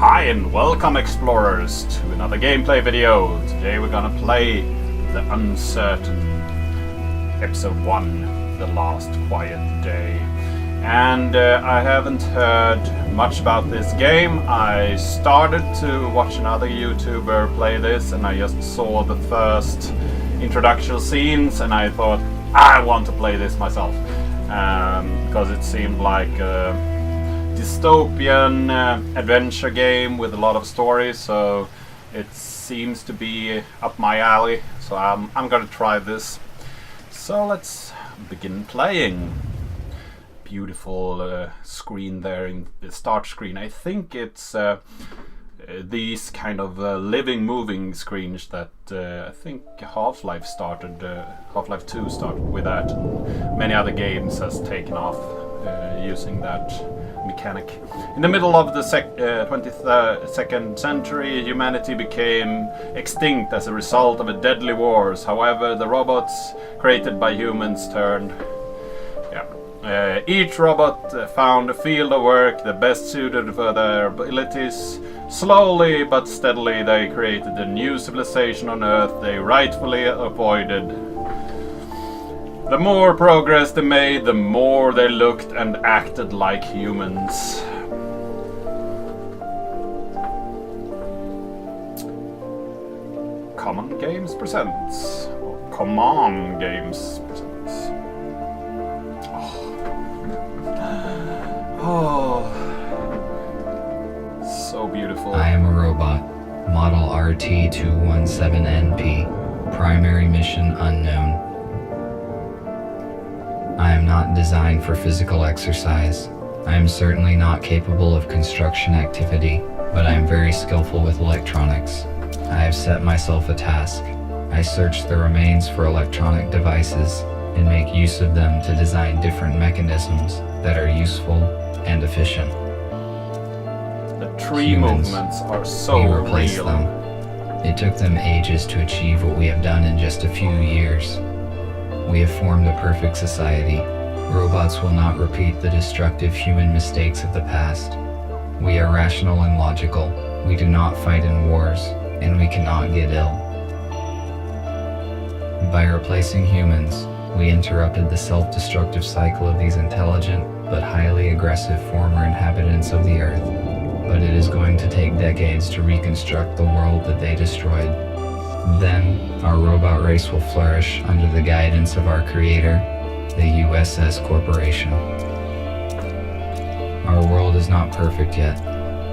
Hi and welcome explorers to another gameplay video. Today we're gonna play The Uncertain, episode 1, The Last Quiet Day. And I haven't heard much about this game. I started to watch another YouTuber play this and I just saw the first introduction scenes and I thought I want to play this myself. Because it seemed like dystopian adventure game with a lot of story, so it seems to be up my alley, so I'm gonna try this. So let's begin playing. Beautiful screen there in the start screen. I think it's these kind of living moving screens that I think Half-Life started, Half-Life 2 started with that, and many other games has taken off using that mechanic. In the middle of the 22nd century, humanity became extinct as a result of a deadly wars. However, the robots created by humans turned. Each robot found a field of work that best suited for their abilities. Slowly but steadily, they created a new civilization on Earth they rightfully avoided. The more progress they made, the more they looked and acted like humans. Common Games presents. Or Common Games presents. Oh. So beautiful. I am a robot. Model RT217NP. Primary mission unknown. I am not designed for physical exercise. I am certainly not capable of construction activity, but I am very skillful with electronics. I have set myself a task. I search the remains for electronic devices and make use of them to design different mechanisms that are useful and efficient. The tree Humans, movements are so we replaced real. them. It took them ages to achieve what we have done in just a few years. We have formed a perfect society. Robots will not repeat the destructive human mistakes of the past. We are rational and logical. We do not fight in wars, and we cannot get ill. By replacing humans, we interrupted the self-destructive cycle of these intelligent but highly aggressive former inhabitants of the Earth. But it is going to take decades to reconstruct the world that they destroyed. Then, our robot race will flourish under the guidance of our creator, the USS Corporation. Our world is not perfect yet.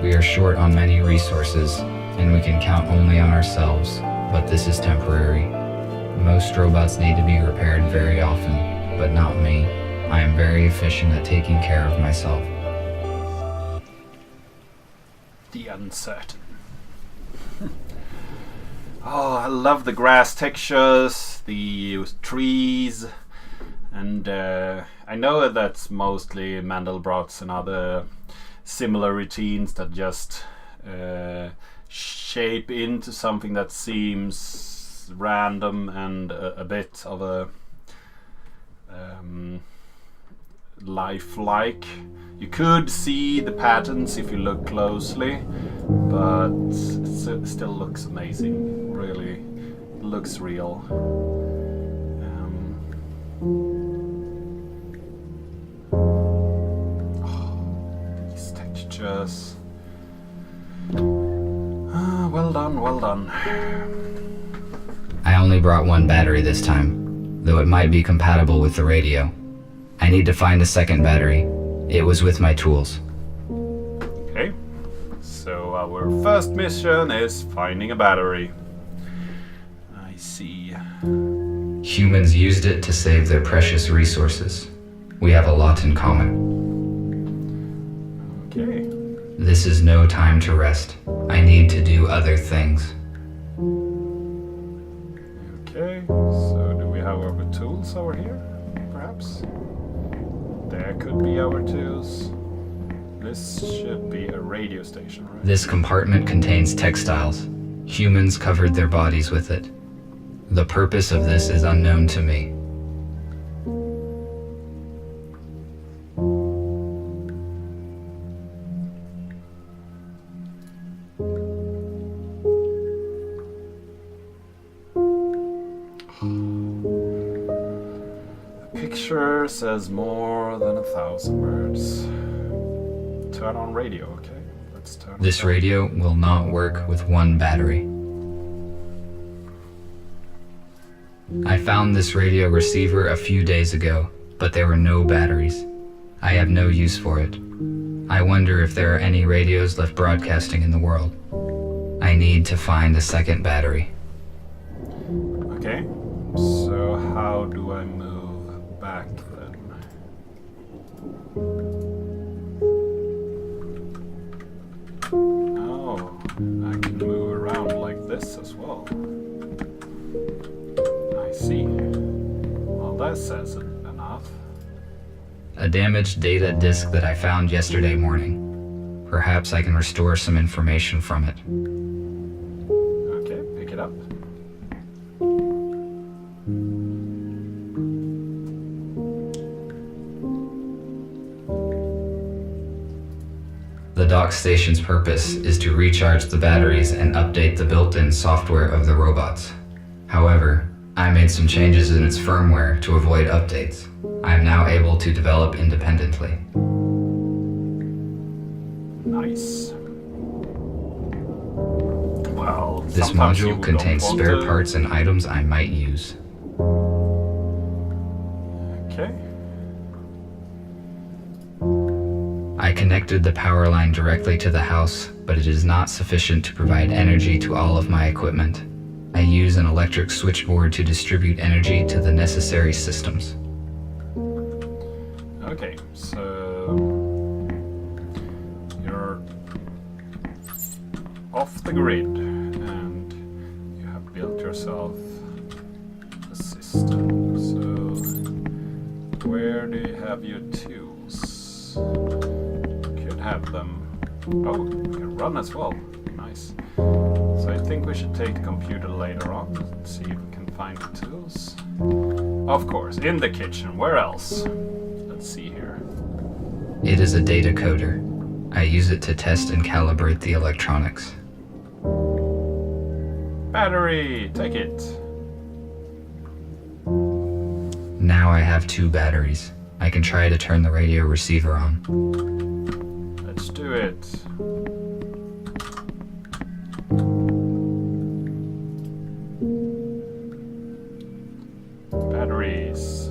We are short on many resources, and we can count only on ourselves, but this is temporary. Most robots need to be repaired very often, but not me. I am very efficient at taking care of myself. The Uncertain. Oh, I love the grass textures, the trees, and I know that's mostly Mandelbrot's and other similar routines that just shape into something that seems random and a bit of a lifelike. You could see the patterns if you look closely, but it still looks amazing. Really looks real. These textures. Well done, well done. I only brought one battery this time, though it might be compatible with the radio. I need to find a second battery. It was with my tools. Okay, so our first mission is finding a battery. I see. Humans used it to save their precious resources. We have a lot in common. Okay. This is no time to rest. I need to do other things. Okay, so do we have our tools over here, perhaps? There could be our tools. This should be a radio station, right? This compartment contains textiles. Humans covered their bodies with it. The purpose of this is unknown to me. picture says more than 1,000 words. Turn on radio, okay? Let's turn it This on. radio will not work with one battery. I found this radio receiver a few days ago, but there were no batteries. I have no use for it. I wonder if there are any radios left broadcasting in the world. I need to find a second battery. Okay, so how do I move back then? Oh, I can move around like this as well. I see. Well, that says it enough. A damaged data disk that I found yesterday morning. Perhaps I can restore some information from it. Okay, pick it up. The dock station's purpose is to recharge the batteries and update the built-in software of the robots. However, I made some changes in its firmware to avoid updates. I am now able to develop independently. Nice. Well, This sometimes you module don't contains want spare to- parts and items I might use. Okay. I connected the power line directly to the house, but it is not sufficient to provide energy to all of my equipment. I use an electric switchboard to distribute energy to the necessary systems. Okay, so you're off the grid and you have built yourself a system. So where do you have your tools? You could have them. Oh, you can run as well. Nice. So I think we should take the computer later on and see if we can find the tools. Of course, in the kitchen. Where else? Let's see here. It is a data coder. I use it to test and calibrate the electronics. Battery, take it. Now I have 2 batteries. I can try to turn the radio receiver on. Let's do it. Batteries.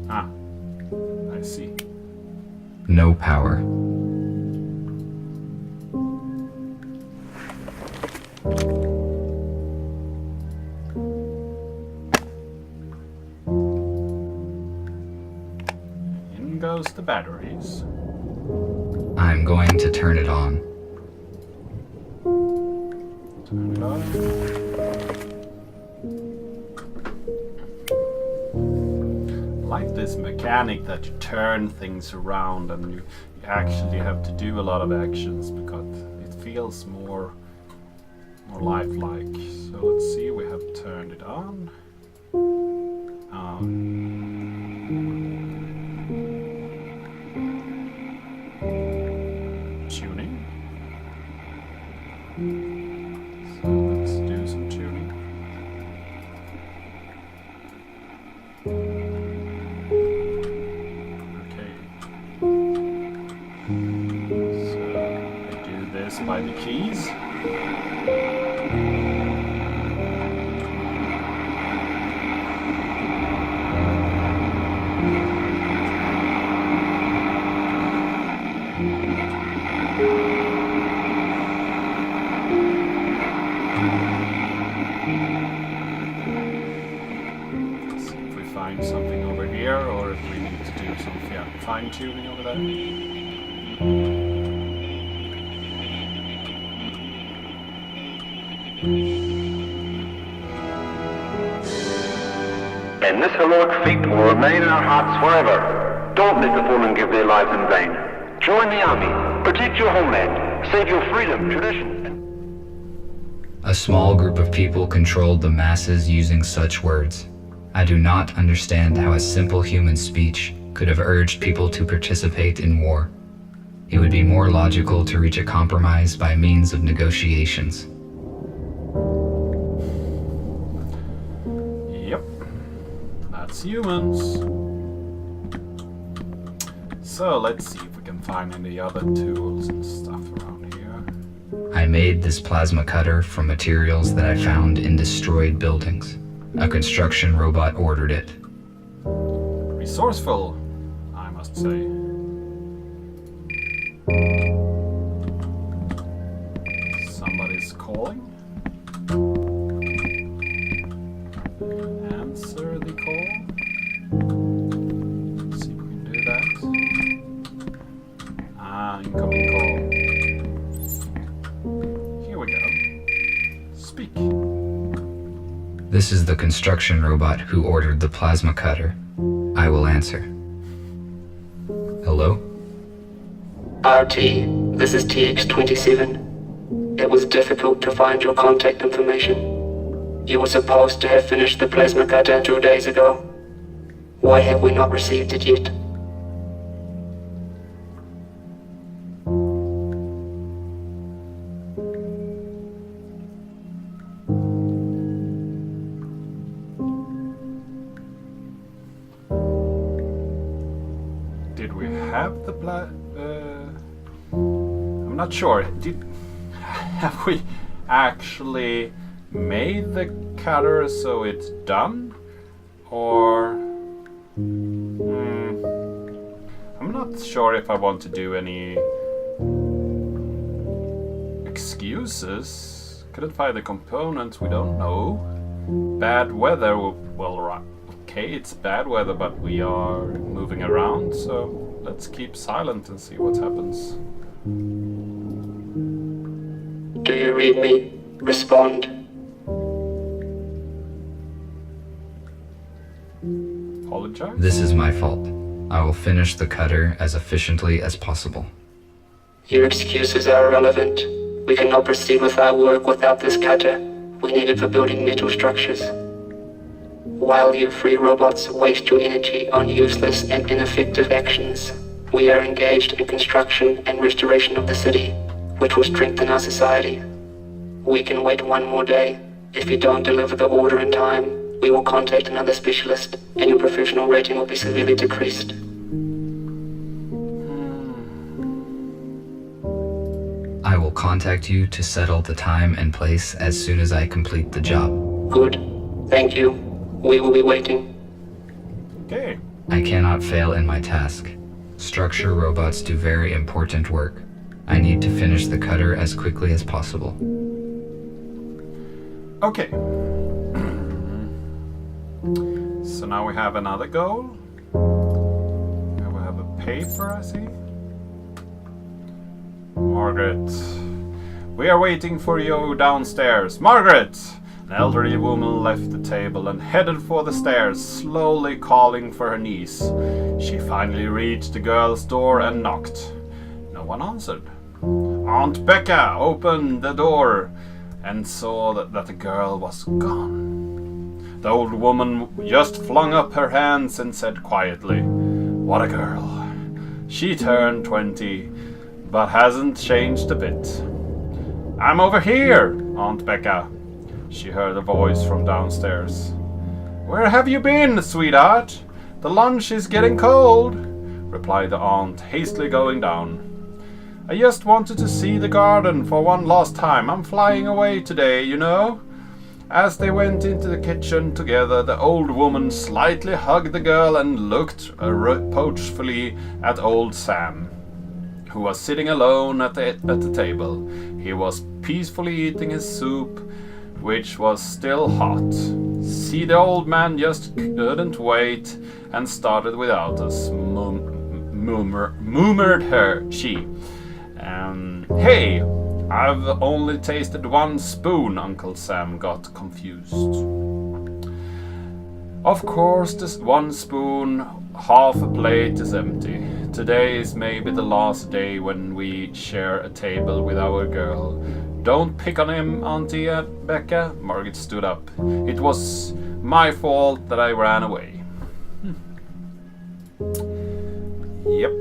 Ah, I see. No power. In goes the batteries. I'm going to turn it on. Turn it on. I like this mechanic that you turn things around and you actually have to do a lot of actions because it feels more lifelike. So let's see, we have turned it on. Tuning. So let's do some tuning. Okay. So I do this by the keys. Let's see if we find something over here or if we need to do some fine tuning over there. And this heroic feat will remain in our hearts forever. Don't let the fallen give their lives in vain. Join the army, protect your homeland, save your freedom, tradition, and A small group of people controlled the masses using such words. I do not understand how a simple human speech could have urged people to participate in war. It would be more logical to reach a compromise by means of negotiations. Yep. That's humans. So let's see if we can find any other tools and stuff around here. I made this plasma cutter from materials that I found in destroyed buildings. A construction robot ordered it. Resourceful, I must say. Somebody's calling. Answer the call. Let's see if we can do that. Incoming call. Here we go. Speak. This is the construction robot who ordered the plasma cutter. I will answer. Hello? RT, this is TX-27. It was difficult to find your contact information. You were supposed to have finished the plasma cutter 2 days ago. Why have we not received it yet? Did we have the I'm not sure. Have we actually made the cutter so it's done? Or I'm not sure if I want to do any excuses. Couldn't find the components, we don't know. Bad weather, well, right. Okay, it's bad weather, but we are moving around, so let's keep silent and see what happens. Do you read me? Respond. Apologize? This is my fault. I will finish the cutter as efficiently as possible. Your excuses are irrelevant. We cannot proceed with our work without this cutter. We need it for building metal structures. While you free robots waste your energy on useless and ineffective actions, we are engaged in construction and restoration of the city, which will strengthen our society. We can wait 1 more day. If you don't deliver the order in time, we will contact another specialist, and your professional rating will be severely decreased. I will contact you to settle the time and place as soon as I complete the job. Good. Thank you. We will be waiting. Okay. I cannot fail in my task. Structure robots do very important work. I need to finish the cutter as quickly as possible. Okay. So now we have another goal. Here we have a paper, I see. Margaret. We are waiting for you downstairs. Margaret! An elderly woman left the table and headed for the stairs, slowly calling for her niece. She finally reached the girl's door and knocked. No one answered. Aunt Becca opened the door and saw that the girl was gone. The old woman just flung up her hands and said quietly, "What a girl. She turned 20, but hasn't changed a bit." "I'm over here, Aunt Becca." She heard a voice from downstairs. "Where have you been, sweetheart? The lunch is getting cold," replied the aunt, hastily going down. "I just wanted to see the garden for one last time. I'm flying away today, you know." As they went into the kitchen together, the old woman slightly hugged the girl and looked reproachfully at old Sam, who was sitting alone at the table. He was peacefully eating his soup, which was still hot. "See, the old man just couldn't wait and started without us," murmured she. "Hey, I've only tasted 1 spoon," Uncle Sam got confused. "Of course, this 1 spoon, half a plate is empty. Today is maybe the last day when we share a table with our girl. Don't pick on him, Auntie Becca." Margaret stood up. "It was my fault that I ran away." Yep.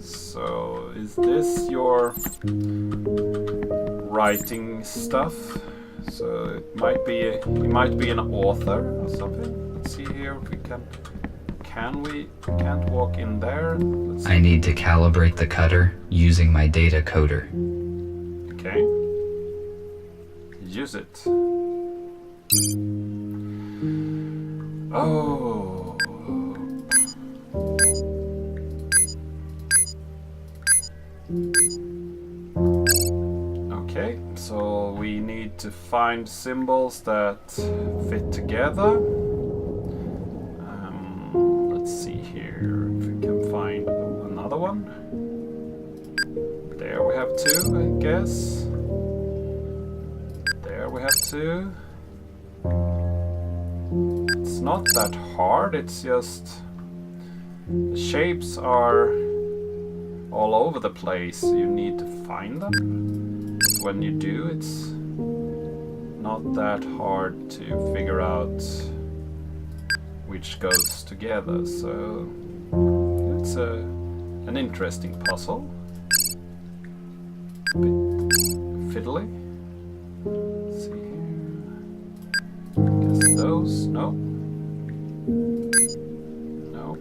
So Is this your writing stuff? So it might be he might be an author or something. Let's see here if we can. We can't walk in there. Let's I need to calibrate the cutter using my data coder. Okay. Use it. Oh. Okay, so we need to find symbols that fit together. Let's see here if we can find another one. There we have two, I guess. There we have two. It's not that hard, it's just the shapes are all over the place. You need to find them. When you do, it's not that hard to figure out which goes together. So it's an interesting puzzle. A bit fiddly. Let's see here. I guess those. No. No.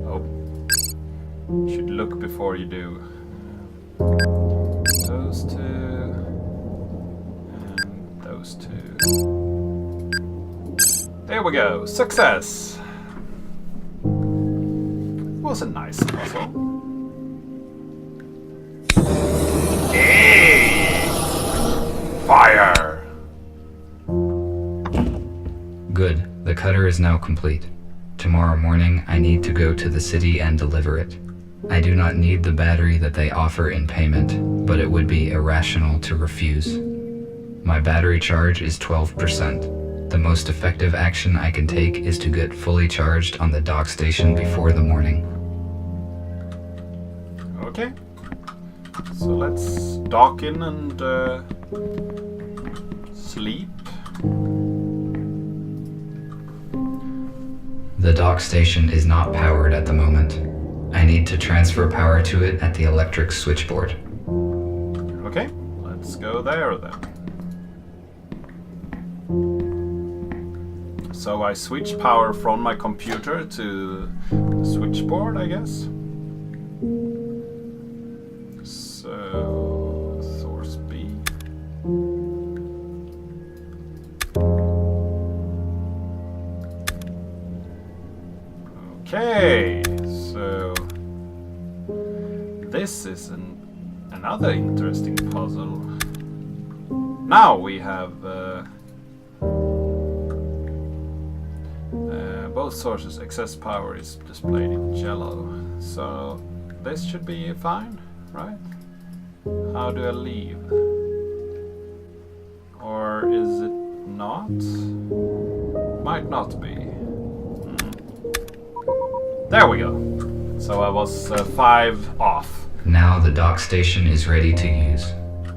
Oh. Should look before you do. Those two. And those two. There we go. Success! Was a nice puzzle. Hey! Fire! Good, the cutter is now complete. Tomorrow morning, I need to go to the city and deliver it. I do not need the battery that they offer in payment, but it would be irrational to refuse. My battery charge is 12%. The most effective action I can take is to get fully charged on the dock station before the morning. Okay. So let's dock in and sleep. The dock station is not powered at the moment. I need to transfer power to it at the electric switchboard. Okay, let's go there then. So I switch power from my computer to the switchboard, I guess. So, source B. Okay, so this is another interesting puzzle. Now we have both sources. Excess power is displayed in yellow, so this should be fine, right? How do I leave? Or is it not? Might not be. There we go. So I was 5 off. Now the dock station is ready to use.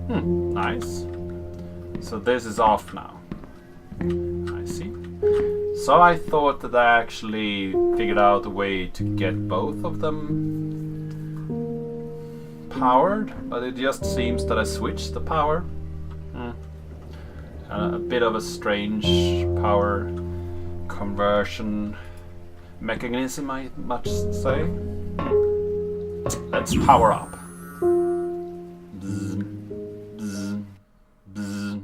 Nice. So this is off now. I see. So I thought that I actually figured out a way to get both of them powered, but it just seems that I switched the power. A bit of a strange power conversion mechanism, I must say. Let's power up. Bzz, bzz, bzz.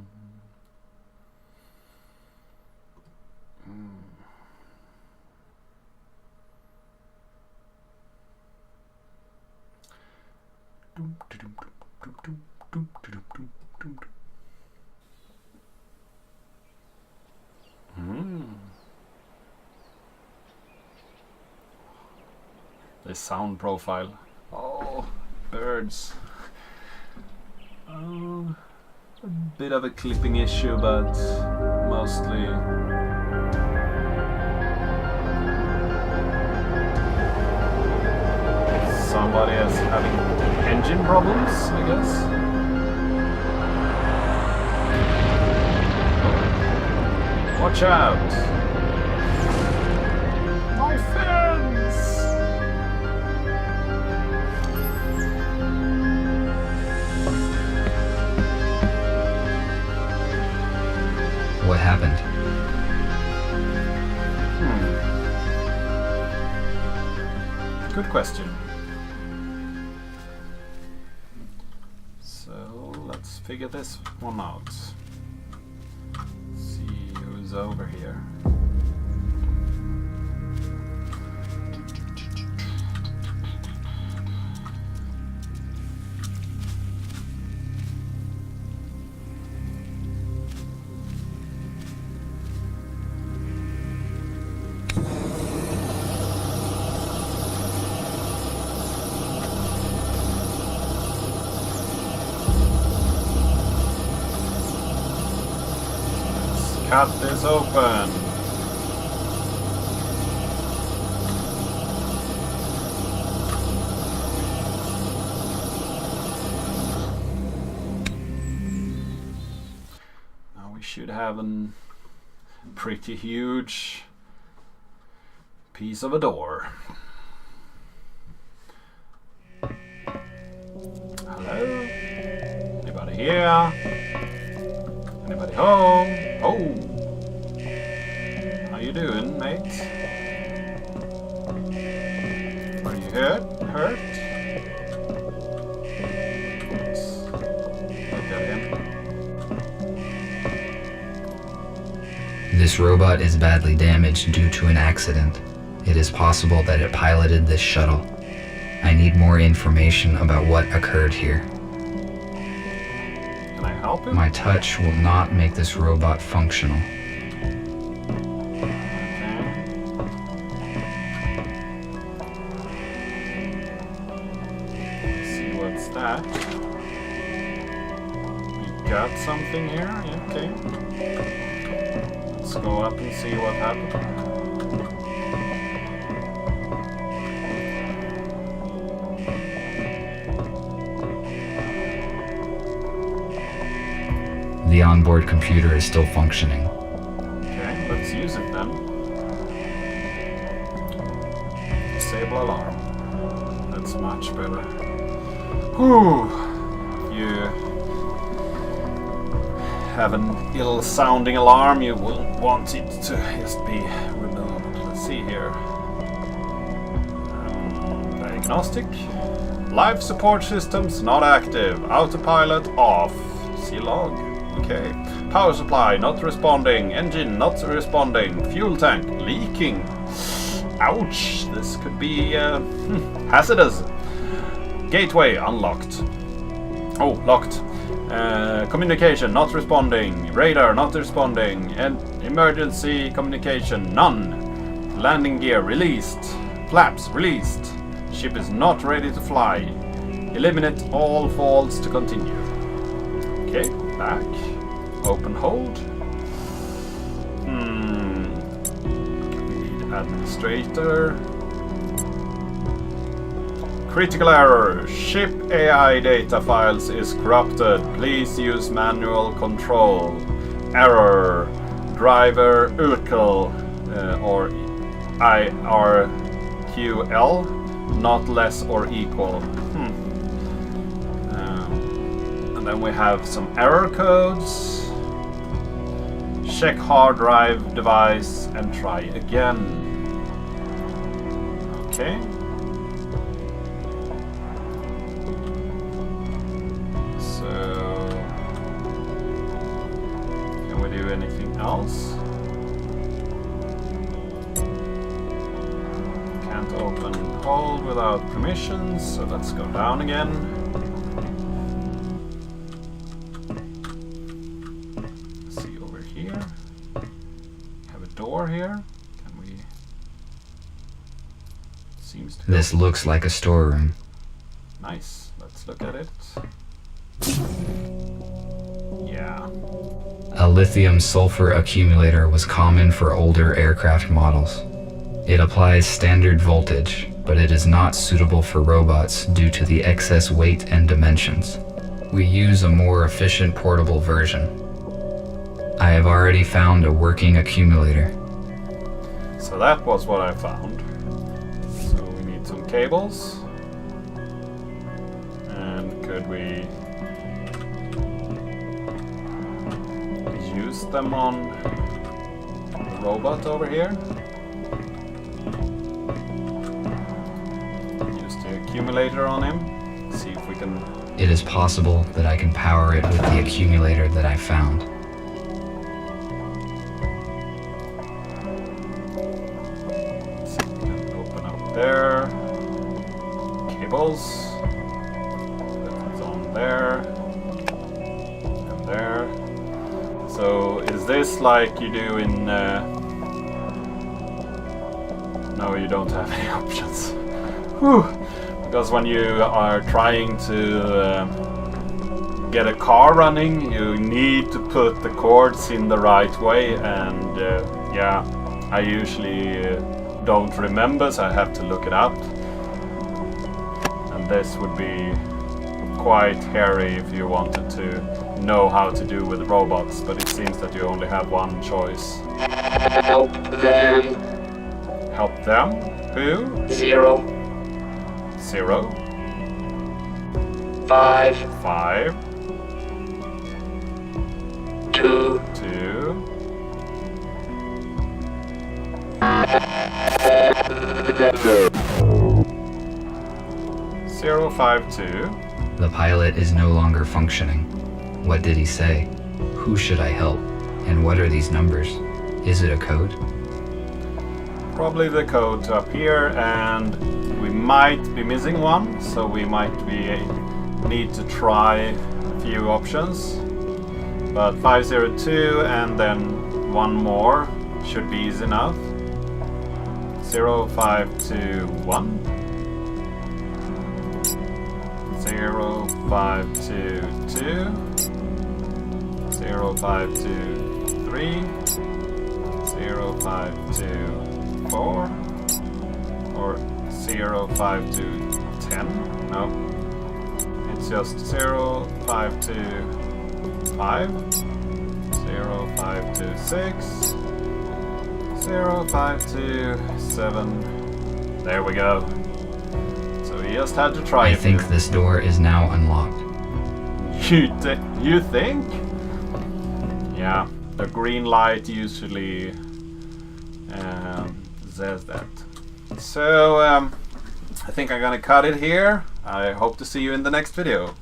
The sound profile. Oh, birds. A bit of a clipping issue, but mostly somebody is having engine problems, I guess. Watch out! My fans! What happened? Good question. So let's figure this one out. See who's over here. Cut this open. Now we should have a pretty huge piece of a door. Hello? Anybody here? Anybody home? Oh! How you doing, mate? Are you hurt? Let's look at him. This robot is badly damaged due to an accident. It is possible that it piloted this shuttle. I need more information about what occurred here. Can I help him? My touch will not make this robot functional. See what's that? We got something here? Yeah, okay. Let's go up and see what happened. The onboard computer is still functioning. Okay, let's use it then. Disable alarm. That's much better. Whew! You have an ill-sounding alarm, you will want it to just be removed. Let's see here. Diagnostic. Life support systems not active. Autopilot off. See log. Okay. Power supply not responding. Engine not responding. Fuel tank leaking. Ouch. This could be hazardous. Gateway unlocked. Oh, locked. Communication not responding. Radar not responding. And emergency communication none. Landing gear released. Flaps released. Ship is not ready to fly. Eliminate all faults to continue. Okay, back. Open hold. We need administrator. Critical error. Ship AI data files is corrupted. Please use manual control. Error. Driver Urkel or IRQL not less or equal. And then we have some error codes. Check hard drive device and try again. Okay. So, can we do anything else? Can't open hold without permissions, so let's go down again. Door here. Can we? Seems to. This looks like a storeroom. Nice. Let's look at it. Yeah. A lithium sulfur accumulator was common for older aircraft models. It applies standard voltage, but it is not suitable for robots due to the excess weight and dimensions. We use a more efficient portable version. I have already found a working accumulator. So that was what I found. So we need some cables. And could we use them on the robot over here. Use the accumulator on him. See if we can... It is possible that I can power it with the accumulator that I found. Open up there. Cables. That's on there. And there. So is this like you do in... No, you don't have any options. Whew. Because when you are trying to get a car running, you need to put the cords in the right way, and yeah, I usually don't remember, so I have to look it up. And this would be quite hairy if you wanted to know how to do with robots, but it seems that you only have one choice. Help them. Help them? Who? 0, 0, 5, 5, 2, 2, 0, 5, 2. The pilot is no longer functioning. What did he say? Who should I help? And what are these numbers? Is it a code? Probably the code up here, and we might be missing one, so we might need to try a few options. But 502 and then one more should be easy enough. 0521, 0522, 0523, 0524, or 0510. No, it's just 0525, 0526, 0527. There we go. So we just had to try I a think few. this door is now unlocked. You think? Yeah, the green light usually says that. So I think I'm gonna cut it here. I hope to see you in the next video.